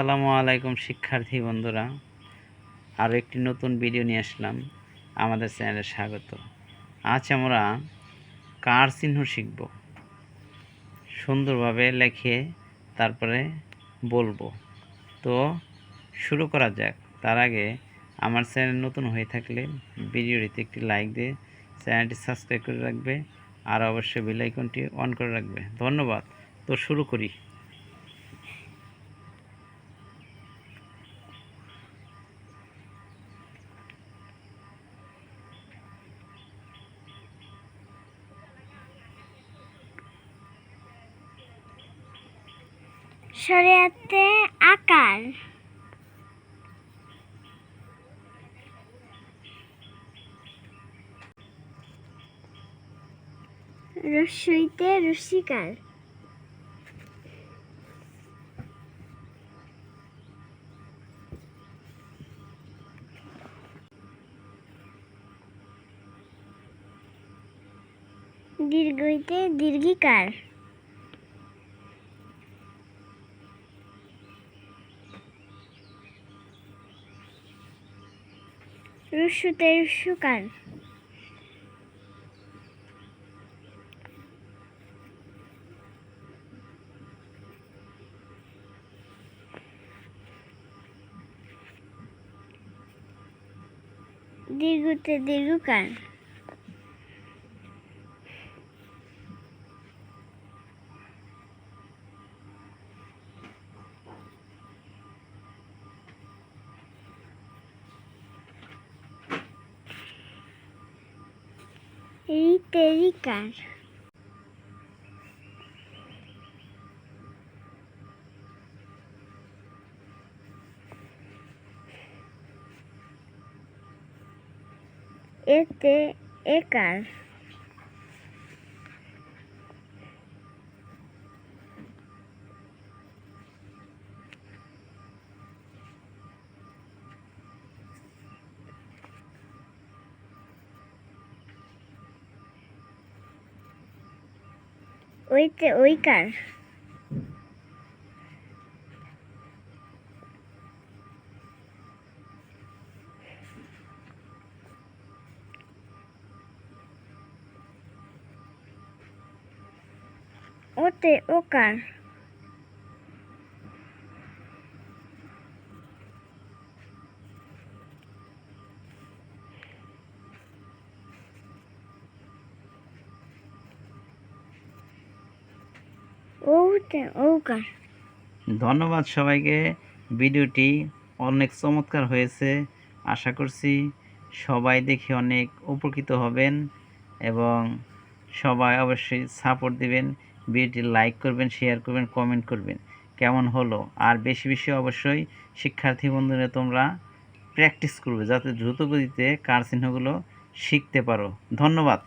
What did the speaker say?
আসসালামু আলাইকুম শিক্ষার্থী বন্ধুরা, আরও একটি নতুন ভিডিও নিয়ে আসলাম। আমাদের চ্যানেলে স্বাগত। আজ আমরা কার চিহ্ন শিখব, সুন্দরভাবে লিখে তারপরে বলবো। তো শুরু করা যাক। তার আগে আমার চ্যানেল নতুন হয়ে থাকলে ভিডিওটিতে একটি লাইক দিয়ে চ্যানেলটি সাবস্ক্রাইব করে রাখবে, আর অবশ্যই বেল আইকনটি অন করে রাখবে। ধন্যবাদ। তো শুরু করি। শরীয়তে আকার, রস্যইতে রস্যিকার, দীর্ঘইতে দীর্ঘিকার, রস্যুতে রস্যুকার, দীর্ঘতে দীর্ঘকার, রিতে রিকার, এতে একার, ওইতে ওইকার, ওতে ওকার, ওতে ওকার। ধন্যবাদ সবাইকে। ভিডিওটি অনেক চমৎকার হয়েছে। আশা করছি সবাই দেখে অনেক উপকৃত হবেন এবং সবাই অবশ্যই সাপোর্ট দিবেন। ভিডিওটি লাইক করবেন, শেয়ার করবেন, কমেন্ট করবেন কেমন হলো। আর বেশি বেশি অবশ্যই শিক্ষার্থী বন্ধুরা তোমরা প্র্যাকটিস করবে, যাতে দ্রুত গতিতে কার চিহ্নগুলো শিখতে পারো। ধন্যবাদ।